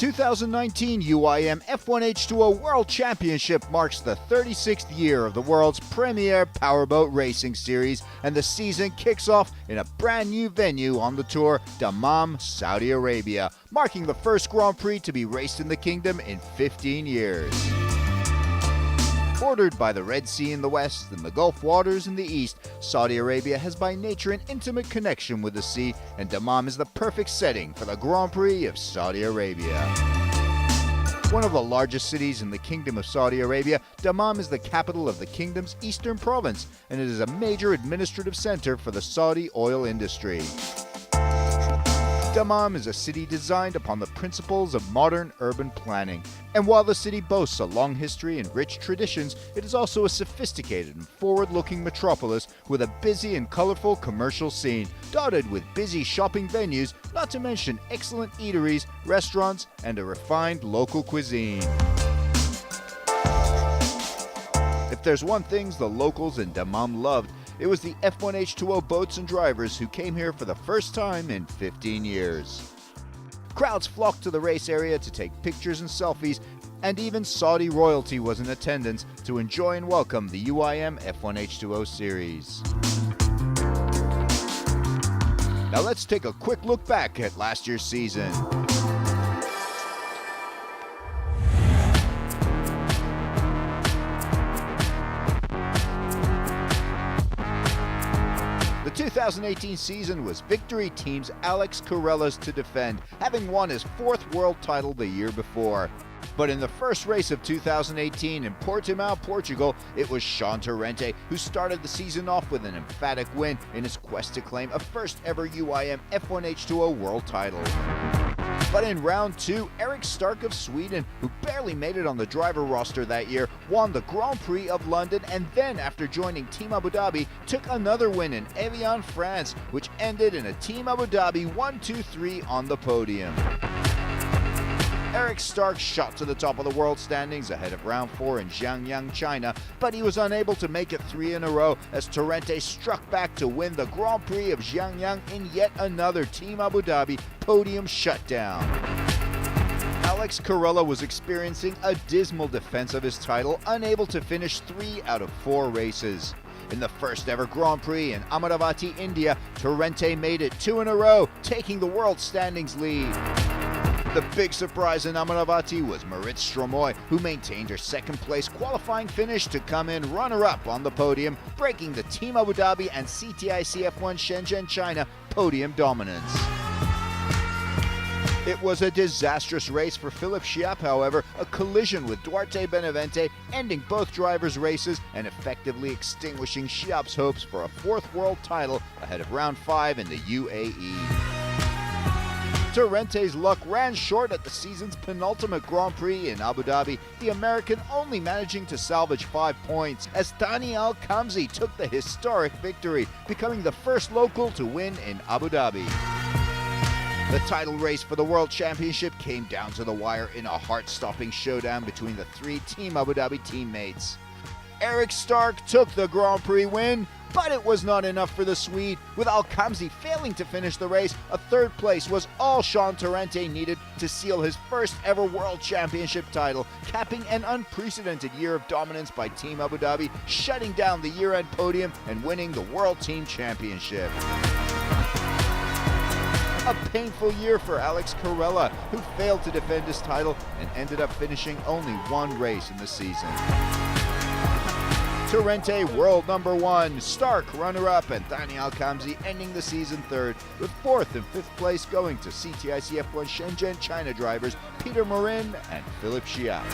2019 UIM F1H2O World Championship marks the 36th year of the world's premier powerboat racing series, and the season kicks off in a brand new venue on the tour, Dammam, Saudi Arabia, marking the first Grand Prix to be raced in the kingdom in 15 years. Bordered by the Red Sea in the west and the Gulf waters in the east, Saudi Arabia has by nature an intimate connection with the sea, and Dammam is the perfect setting for the Grand Prix of Saudi Arabia. One of the largest cities in the Kingdom of Saudi Arabia, Dammam is the capital of the kingdom's eastern province, and it is a major administrative center for the Saudi oil industry. Dammam is a city designed upon the principles of modern urban planning, and while the city boasts a long history and rich traditions, it is also a sophisticated and forward-looking metropolis with a busy and colorful commercial scene, dotted with busy shopping venues, not to mention excellent eateries, restaurants, and a refined local cuisine. If there's one thing the locals in Dammam loved, it was the F1H2O boats and drivers who came here for the first time in 15 years. Crowds flocked to the race area to take pictures and selfies, and even Saudi royalty was in attendance to enjoy and welcome the UIM F1H2O series. Now let's take a quick look back at last year's season. The 2018 season was Victory Team's Alex Carella's to defend, having won his fourth world title the year before. But in the first race of 2018 in Portimao, Portugal, it was Sean Torrente who started the season off with an emphatic win in his quest to claim a first ever UIM F1H2O world title. But in round two, Eric Stark of Sweden, who barely made it on the driver roster that year, won the Grand Prix of London, and then after joining Team Abu Dhabi, took another win in Evian, France, which ended in a Team Abu Dhabi 1-2-3 on the podium. Eric Stark shot to the top of the world standings ahead of round 4 in Jiangyan, China, but he was unable to make it 3 in a row as Torrente struck back to win the Grand Prix of Jiangyan in yet another Team Abu Dhabi podium shutdown. Alex Carella was experiencing a dismal defense of his title, unable to finish 3 out of 4 races. In the first ever Grand Prix in Ahmedabad, India, Torrente made it 2 in a row, taking the world standings lead. The big surprise in Ahmedabad was Marit Stromoy, who maintained her second place qualifying finish to come in runner-up on the podium, breaking the Team Abu Dhabi and CTIC F1 Shenzhen, China podium dominance. It was a disastrous race for Philippe Chiappe, however, a collision with Duarte Benavente ending both drivers' races and effectively extinguishing Chiappe's hopes for a fourth world title ahead of round 5 in the UAE. Torrente's luck ran short at the season's penultimate Grand Prix in Abu Dhabi, the American only managing to salvage 5 points, as Thani Al-Khamzi took the historic victory, becoming the first local to win in Abu Dhabi. The title race for the World Championship came down to the wire in a heart-stopping showdown between the 3 Team Abu Dhabi teammates. Eric Stark took the Grand Prix win, but it was not enough for the Swede. With Al-Khamzi failing to finish the race, a third place was all Sean Torrente needed to seal his first ever World Championship title, capping an unprecedented year of dominance by Team Abu Dhabi, shutting down the year-end podium and winning the World Team Championship. A painful year for Alex Carella, who failed to defend his title and ended up finishing only 1 race in the season. Torrente world number 1, Stark runner-up, and Thani Al-Khamzi ending the season 3rd, with 4th and 5th place going to CTIC F1 Shenzhen China drivers Peter Marin and Philippe Chiappe.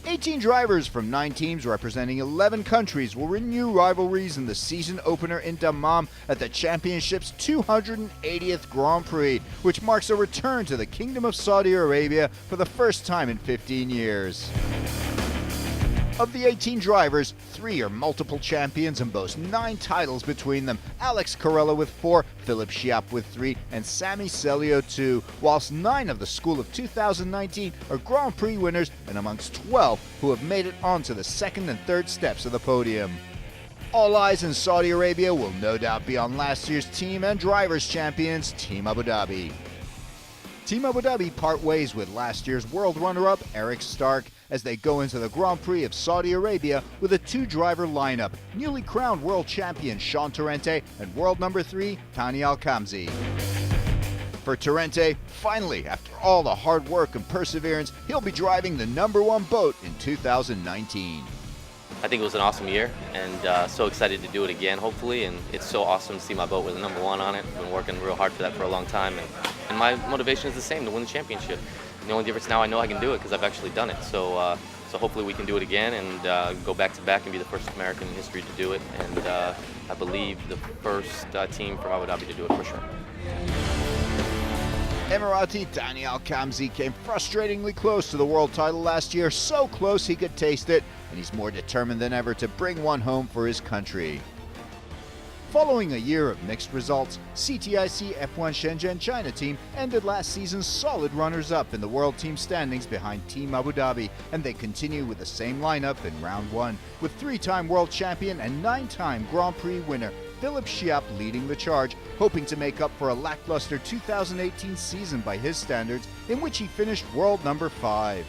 18 drivers from 9 teams representing 11 countries will renew rivalries in the season opener in Dammam at the championship's 280th Grand Prix, which marks a return to the Kingdom of Saudi Arabia for the first time in 15 years. Of the 18 drivers, 3 are multiple champions and boast 9 titles between them. Alex Carella with 4, Philipp Schiapp with 3, and Sami Celio 2, whilst 9 of the School of 2019 are Grand Prix winners and amongst 12 who have made it onto the second and third steps of the podium. All eyes in Saudi Arabia will no doubt be on last year's team and drivers champions, Team Abu Dhabi. Team Abu Dhabi part ways with last year's world runner-up Eric Stark as they go into the Grand Prix of Saudi Arabia with a 2-driver lineup, newly crowned world champion Sean Torrente and world number 3 Thani Al-Khamzi. For Torrente, finally, after all the hard work and perseverance, he'll be driving the number 1 boat in 2019. I think it was an awesome year, and so excited to do it again, hopefully. And it's so awesome to see my boat with the number 1 on it. I've been working real hard for that for a long time, and my motivation is the same, to win the championship. The only difference now, I know I can do it because I've actually done it. So hopefully we can do it again and go back to back and be the first American in history to do it. And I believe the first team from Abu Dhabi to do it for sure. Emirati Thani Al-Khamzi came frustratingly close to the world title last year, so close he could taste it, and he's more determined than ever to bring one home for his country. Following a year of mixed results, CTIC F1 Shenzhen China team ended last season solid runners-up in the world team standings behind Team Abu Dhabi, and they continue with the same lineup in round 1, with 3-time world champion and 9-time Grand Prix winner Philipp Schiapp leading the charge, hoping to make up for a lackluster 2018 season by his standards, in which he finished world number 5.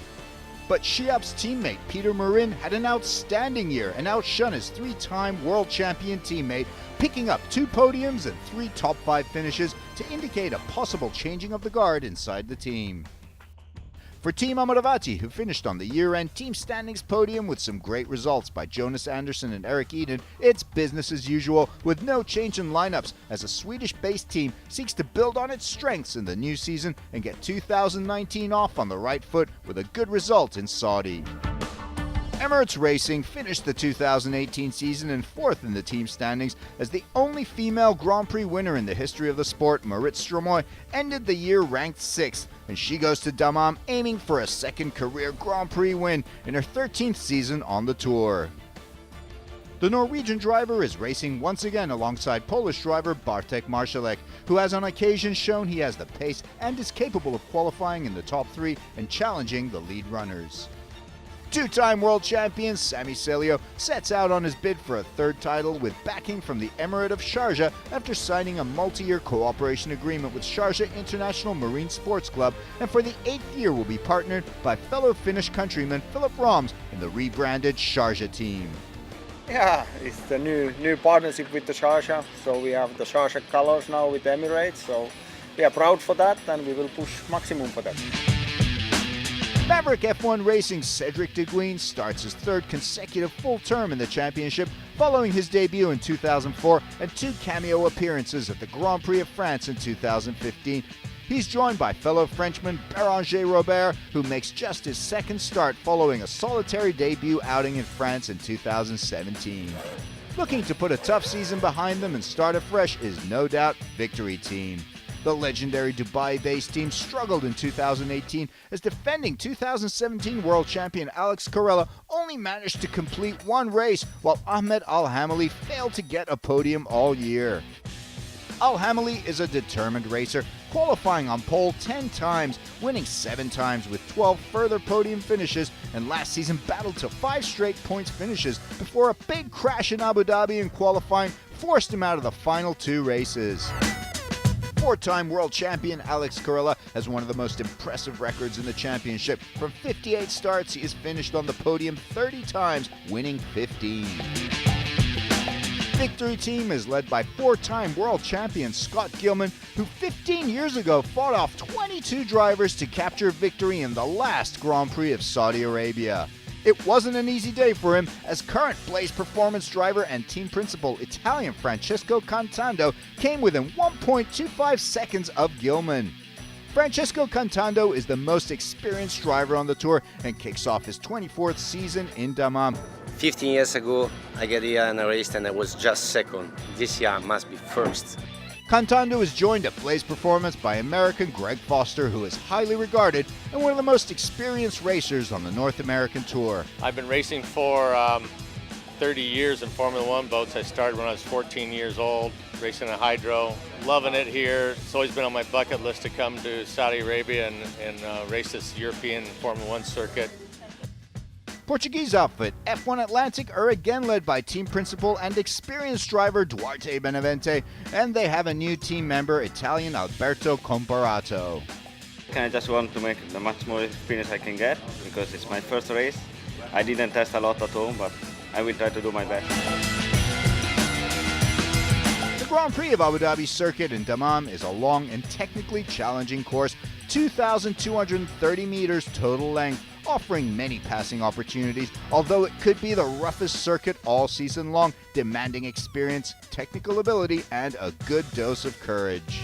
But Schiapp's teammate Peter Marin had an outstanding year and outshone his 3-time world champion teammate, picking up 2 podiums and 3 top 5 finishes to indicate a possible changing of the guard inside the team. For Team Amravati, who finished on the year-end team standings podium with some great results by Jonas Andersson and Eric Eden, it's business as usual with no change in lineups as a Swedish-based team seeks to build on its strengths in the new season and get 2019 off on the right foot with a good result in Saudi. Emirates Racing finished the 2018 season in 4th in the team standings as the only female Grand Prix winner in the history of the sport, Marit Stromoy, ended the year ranked 6th, and she goes to Dammam aiming for a second career Grand Prix win in her 13th season on the tour. The Norwegian driver is racing once again alongside Polish driver Bartek Marszalek, who has on occasion shown he has the pace and is capable of qualifying in the top 3 and challenging the lead runners. 2-time world champion Sami Celio sets out on his bid for a 3rd title with backing from the Emirate of Sharjah after signing a multi-year cooperation agreement with Sharjah International Marine Sports Club, and for the 8th year will be partnered by fellow Finnish countryman Philip Roms in the rebranded Sharjah team. Yeah, it's the new partnership with the Sharjah, so we have the Sharjah colors now with the Emirates, so we are proud for that and we will push maximum for that. Maverick F1 Racing's Cedric Deguine starts his 3rd consecutive full term in the championship following his debut in 2004 and 2 cameo appearances at the Grand Prix of France in 2015. He's joined by fellow Frenchman Béranger Robert, who makes just his 2nd start following a solitary debut outing in France in 2017. Looking to put a tough season behind them and start afresh is no doubt Victory Team. The legendary Dubai-based team struggled in 2018 as defending 2017 world champion Alex Carella only managed to complete 1 race, while Ahmed Al-Hamali failed to get a podium all year. Al-Hamali is a determined racer, qualifying on pole 10 times, winning 7 times with 12 further podium finishes, and last season battled to 5 straight points finishes before a big crash in Abu Dhabi in qualifying forced him out of the final 2 races. 4-time world champion Alex Carella has one of the most impressive records in the championship. From 58 starts, he has finished on the podium 30 times, winning 15. Victory Team is led by 4-time world champion Scott Gilman, who 15 years ago fought off 22 drivers to capture victory in the last Grand Prix of Saudi Arabia. It wasn't an easy day for him, as current Blaze Performance driver and team principal Italian Francesco Cantando came within 1.25 seconds of Gilman. Francesco Cantando is the most experienced driver on the tour and kicks off his 24th season in Dammam. 15 years ago, I got here and I raced and I was just 2nd. This year I must be 1st. Cantando is joined at Blaze Performance by American Greg Foster, who is highly regarded and one of the most experienced racers on the North American Tour. I've been racing for 30 years in Formula One boats. I started when I was 14 years old, racing a hydro. Loving it here. It's always been on my bucket list to come to Saudi Arabia and race this European Formula One circuit. Portuguese outfit F1 Atlantic are again led by team principal and experienced driver Duarte Benavente, and they have a new team member, Italian Alberto Comparato. I just want to make the much more experience I can get because it's my first race. I didn't test a lot at home, but I will try to do my best. The Grand Prix of Abu Dhabi Circuit in Dammam is a long and technically challenging course, 2,230 meters total length, offering many passing opportunities, although it could be the roughest circuit all season long, demanding experience, technical ability, and a good dose of courage.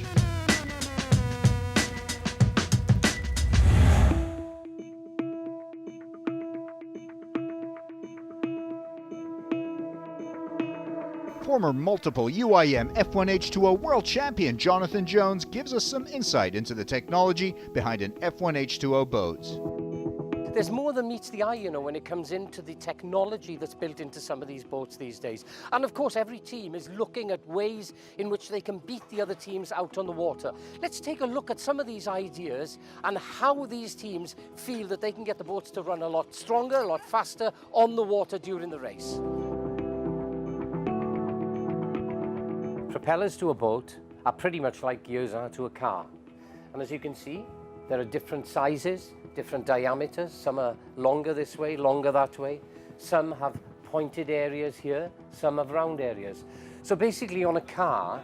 Former multiple UIM F1H2O world champion Jonathan Jones gives us some insight into the technology behind an F1H2O boat. There's more than meets the eye, you know, when it comes into the technology that's built into some of these boats these days. And of course, every team is looking at ways in which they can beat the other teams out on the water. Let's take a look at some of these ideas and how these teams feel that they can get the boats to run a lot stronger, a lot faster on the water during the race. Propellers to a boat are pretty much like gears are to a car. And as you can see, there are different sizes, different diameters. Some are longer this way, longer that way. Some have pointed areas here, some have round areas. So basically on a car,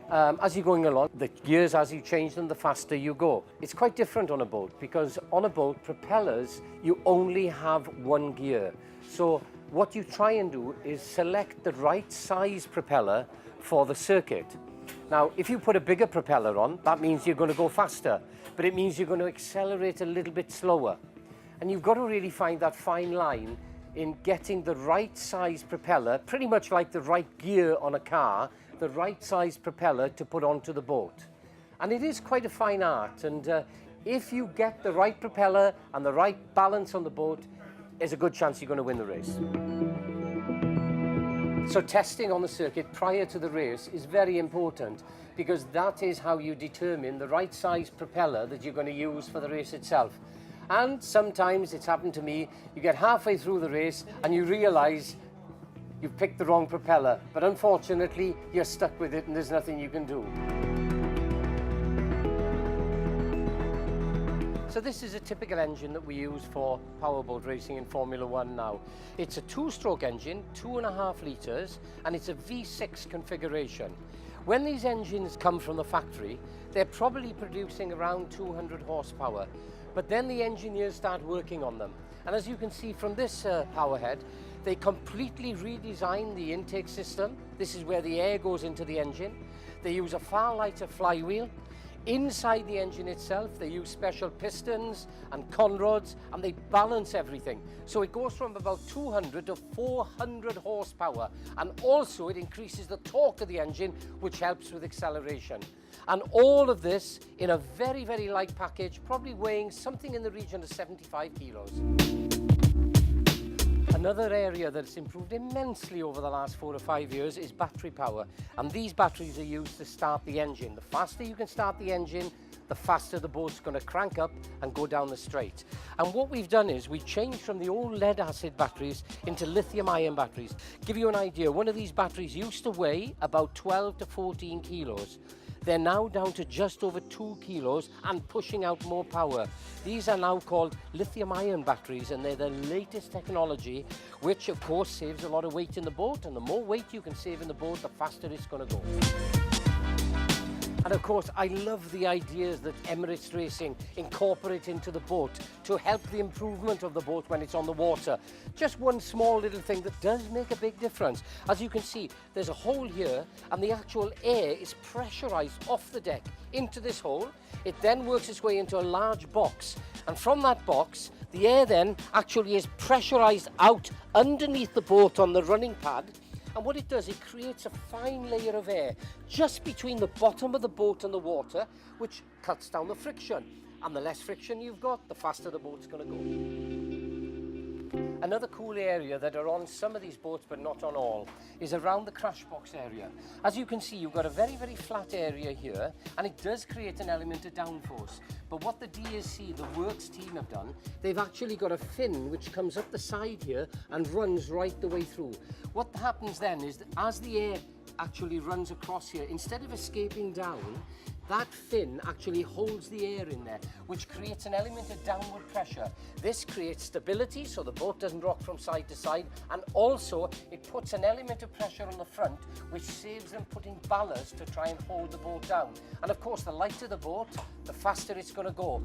as you're going along, the gears, as you change them, the faster you go. It's quite different on a boat because on a boat, propellers, you only have one gear. So what you try and do is select the right size propeller for the circuit. Now, if you put a bigger propeller on, that means you're going to go faster, but it means you're going to accelerate a little bit slower. And you've got to really find that fine line in getting the right size propeller, pretty much like the right gear on a car, the right size propeller to put onto the boat. And it is quite a fine art, and if you get the right propeller and the right balance on the boat, there's a good chance you're going to win the race. So testing on the circuit prior to the race is very important because that is how you determine the right size propeller that you're going to use for the race itself. And sometimes, it's happened to me, you get halfway through the race and you realize you've picked the wrong propeller, but unfortunately you're stuck with it and there's nothing you can do. So this is a typical engine that we use for powerboat racing in Formula One now. It's a two-stroke engine, 2.5 litres, and it's a V6 configuration. When these engines come from the factory, they're probably producing around 200 horsepower, but then the engineers start working on them. And as you can see from this powerhead, they completely redesign the intake system. This is where the air goes into the engine. They use a far lighter flywheel. Inside the engine itself, they use special pistons and conrods, and they balance everything. So it goes from about 200 to 400 horsepower, and also it increases the torque of the engine, which helps with acceleration. And all of this in a very, very light package, probably weighing something in the region of 75 kilos. Another area that's improved immensely over the last 4 to 5 years is battery power. And these batteries are used to start the engine. The faster you can start the engine, the faster the boat's going to crank up and go down the straight. And what we've done is we've changed from the old lead acid batteries into lithium ion batteries. Give you an idea, one of these batteries used to weigh about 12 to 14 kilos. They're now down to just over 2 kilos and pushing out more power. These are now called lithium-ion batteries, and they're the latest technology, which of course saves a lot of weight in the boat, and the more weight you can save in the boat, the faster it's going to go. And of course, I love the ideas that Emirates Racing incorporate into the boat to help the improvement of the boat when it's on the water. Just one small little thing that does make a big difference. As you can see, there's a hole here, and the actual air is pressurized off the deck into this hole. It then works its way into a large box, and from that box, the air then actually is pressurized out underneath the boat on the running pad. And what it does, it creates a fine layer of air just between the bottom of the boat and the water, which cuts down the friction. And the less friction you've got, the faster the boat's going to go. Another cool area that are on some of these boats, but not on all, is around the crash box area. As you can see, you've got a very, very flat area here, and it does create an element of downforce. But what the DSC, the works team, have done, they've actually got a fin which comes up the side here and runs right the way through. What happens then is that as the air actually runs across here, instead of escaping down, that fin actually holds the air in there, which creates an element of downward pressure. This creates stability, so the boat doesn't rock from side to side, and also it puts an element of pressure on the front, which saves them putting ballast to try and hold the boat down. And of course, the lighter the boat, the faster it's going to go.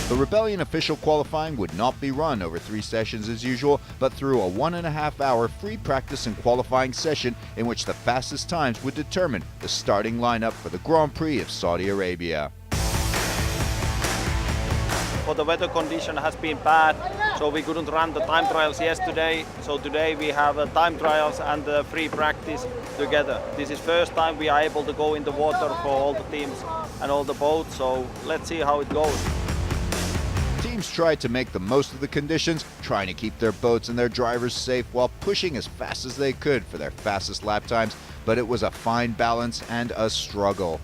The Rebellion official qualifying would not be run over 3 sessions as usual, but through a 1.5-hour free practice and qualifying session in which the fastest times would determine the starting lineup for the Grand Prix of Saudi Arabia. For the weather condition has been bad, so we couldn't run the time trials yesterday. So today we have time trials and free practice together. This is first time we are able to go in the water for all the teams and all the boats, so let's see how it goes. Teams tried to make the most of the conditions, trying to keep their boats and their drivers safe while pushing as fast as they could for their fastest lap times, but it was a fine balance and a struggle.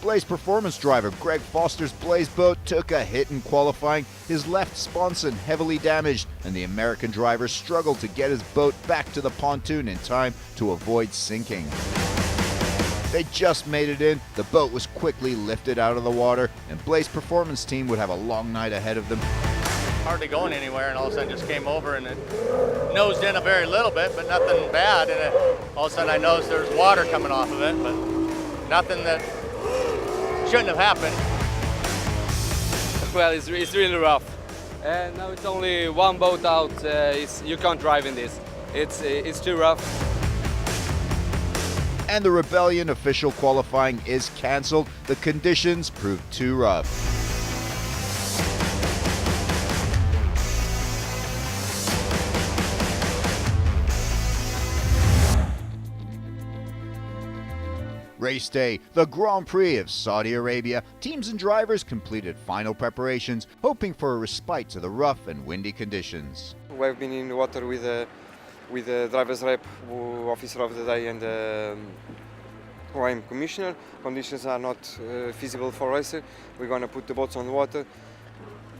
Blaze Performance driver Greg Foster's Blaze boat took a hit in qualifying, his left sponson heavily damaged, and the American driver struggled to get his boat back to the pontoon in time to avoid sinking. They just made it in, the boat was quickly lifted out of the water, and Blaze Performance team would have a long night ahead of them. Hardly going anywhere, and all of a sudden just came over and it nosed in a very little bit, but nothing bad. And all of a sudden I noticed there's water coming off of it, but nothing that shouldn't have happened. Well, it's really rough. And now it's only one boat out. You can't drive in this. It's too rough. And the Rebellion official qualifying is cancelled. The conditions proved too rough. Race day, the Grand Prix of Saudi Arabia. Teams and drivers completed final preparations, hoping for a respite to the rough and windy conditions. We've been in the water with the driver's rep, officer of the day, and OIM commissioner. Conditions are not feasible for racer. We're going to put the boats on the water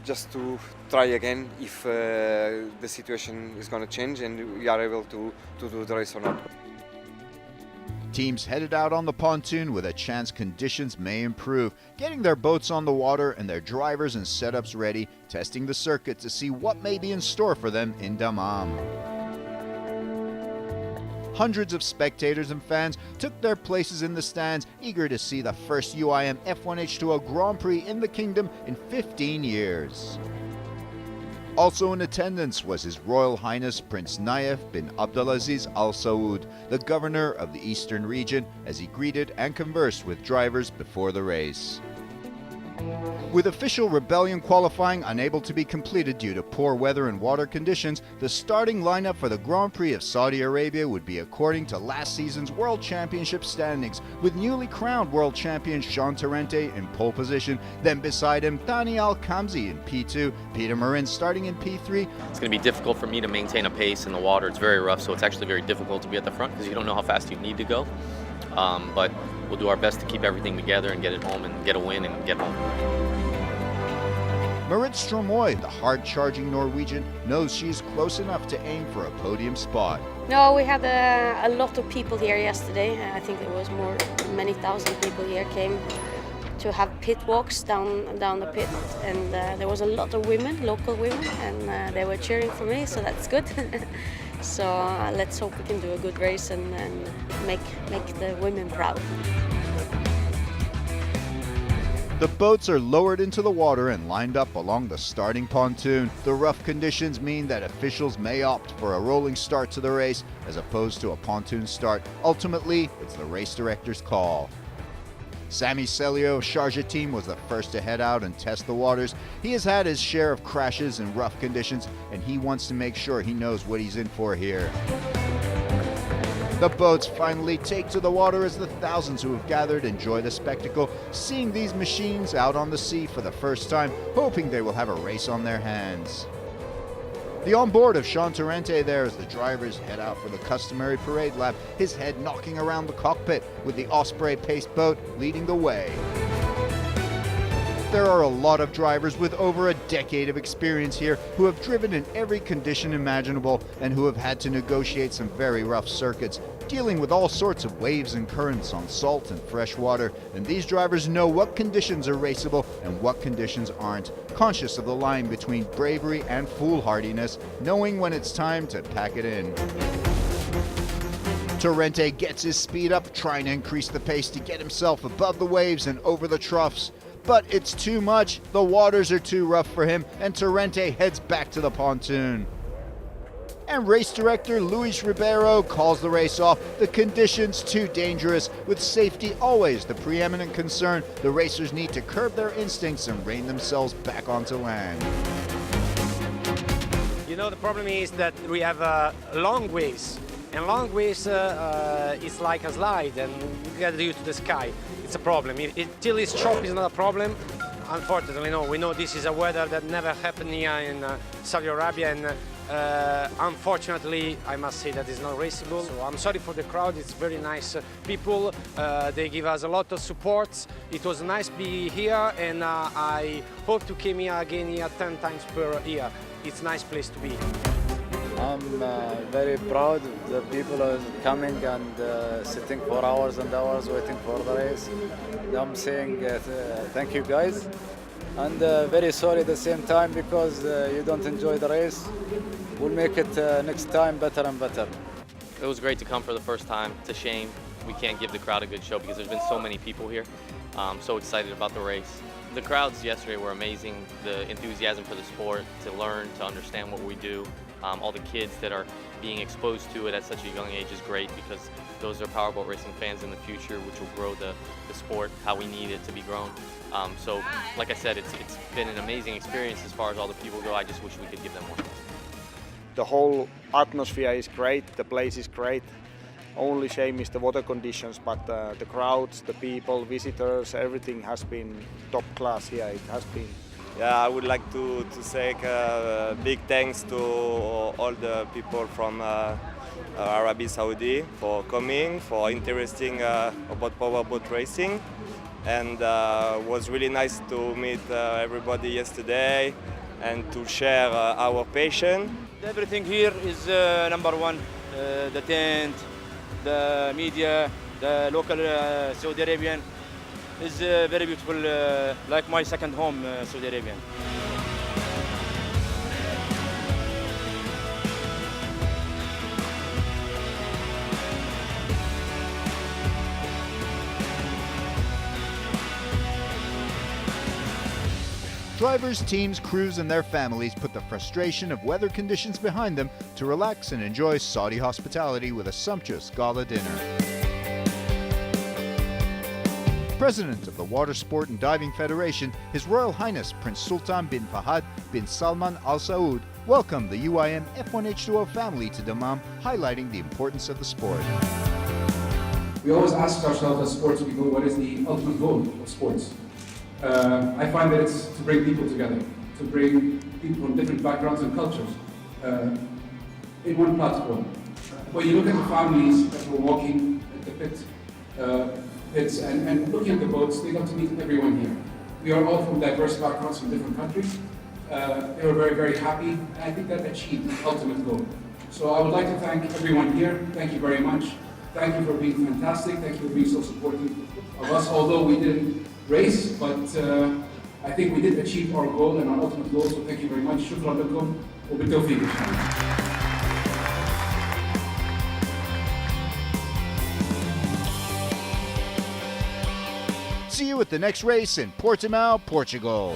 just to try again if the situation is going to change and we are able to do the race or not. Teams headed out on the pontoon with a chance conditions may improve, getting their boats on the water and their drivers and setups ready, testing the circuit to see what may be in store for them in Dammam. Hundreds of spectators and fans took their places in the stands, eager to see the first UIM F1H2O Grand Prix in the kingdom in 15 years. Also in attendance was His Royal Highness Prince Nayef bin Abdulaziz Al Saud, the governor of the Eastern region, as he greeted and conversed with drivers before the race. With official Rebellion qualifying unable to be completed due to poor weather and water conditions, the starting lineup for the Grand Prix of Saudi Arabia would be according to last season's World Championship standings, with newly crowned World Champion Jean Torrente in pole position, then beside him Thani Al-Kamzi in P2, Peter Marin starting in P3. It's going to be difficult for me to maintain a pace in the water. It's very rough, so it's actually very difficult to be at the front because you don't know how fast you need to go. But we'll do our best to keep everything together and get it home and get a win and get home. Marit Stromoy, the hard-charging Norwegian, knows she's close enough to aim for a podium spot. No, we had a lot of people here yesterday. I think there was many thousand people here came to have pit walks down the pit, and there was a lot of women, local women, and they were cheering for me, so that's good. So let's hope we can do a good race and make the women proud. The boats are lowered into the water and lined up along the starting pontoon. The rough conditions mean that officials may opt for a rolling start to the race as opposed to a pontoon start. Ultimately, it's the race director's call. Sami Celio of Sharjah team was the first to head out and test the waters. He has had his share of crashes in rough conditions, and he wants to make sure he knows what he's in for here. The boats finally take to the water as the thousands who have gathered enjoy the spectacle, seeing these machines out on the sea for the first time, hoping they will have a race on their hands. The onboard of Sean Torrente there as the drivers head out for the customary parade lap, his head knocking around the cockpit, with the Osprey paced boat leading the way. There are a lot of drivers with over a decade of experience here who have driven in every condition imaginable and who have had to negotiate some very rough circuits, dealing with all sorts of waves and currents on salt and fresh water, and these drivers know what conditions are raceable and what conditions aren't, conscious of the line between bravery and foolhardiness, knowing when it's time to pack it in. Torrente gets his speed up, trying to increase the pace to get himself above the waves and over the troughs. But it's too much, the waters are too rough for him, and Torrente heads back to the pontoon. And race director Luis Ribeiro calls the race off. The conditions too dangerous. With safety always the preeminent concern, the racers need to curb their instincts and rein themselves back onto land. You know, the problem is that we have long waves, and long waves is like a slide, and you get used to the sky. It's a problem. Till it's choppy is not a problem. Unfortunately, no. We know this is a weather that never happened here in Saudi Arabia, and unfortunately, I must say that it's not raceable. So I'm sorry for the crowd. It's very nice people. They give us a lot of support. It was nice to be here, and I hope to come here again here 10 times per year. It's a nice place to be. I'm very proud. The people are coming and sitting for hours and hours waiting for the race. I'm saying thank you guys, and very sorry at the same time because you don't enjoy the race. We'll make it next time better and better. It was great to come for the first time. It's a shame we can't give the crowd a good show because there's been so many people here. I'm so excited about the race. The crowds yesterday were amazing. The enthusiasm for the sport, to learn, to understand what we do. All the kids that are being exposed to it at such a young age is great because those are powerboat racing fans in the future, which will grow the sport how we need it to be grown. So, like I said, it's been an amazing experience as far as all the people go. I just wish we could give them more. The whole atmosphere is great, the place is great. Only shame is the water conditions, but the crowds, the people, visitors, everything has been top class here. It has been. Yeah, I would like to say big thanks to all the people from Arabia Saudi for coming, for interesting about powerboat racing, and was really nice to meet everybody yesterday and to share our passion. Everything here is number one. The tent, the media, the local Saudi Arabian. Is very beautiful, like my second home, Saudi Arabia. Drivers, teams, crews, and their families put the frustration of weather conditions behind them to relax and enjoy Saudi hospitality with a sumptuous gala dinner. President of the Water Sport and Diving Federation, His Royal Highness Prince Sultan bin Fahad bin Salman Al Saud, welcomed the UIM F1H2O family to Dammam, highlighting the importance of the sport. We always ask ourselves as sports people, what is the ultimate goal of sports? I find that it's to bring people together, to bring people from different backgrounds and cultures in one platform. When you look at the families that were walking at the pits and looking at the boats, they got to meet everyone here. We are all from diverse backgrounds from different countries. They were very, very happy, and I think that achieved the ultimate goal. So I would like to thank everyone here. Thank you very much. Thank you for being fantastic. Thank you for being so supportive of us, although we didn't race, but I think we did achieve our goal and our ultimate goal, so thank you very much. Shukran lakum wa bitawfiq inshallah. See you at the next race in Portimao, Portugal.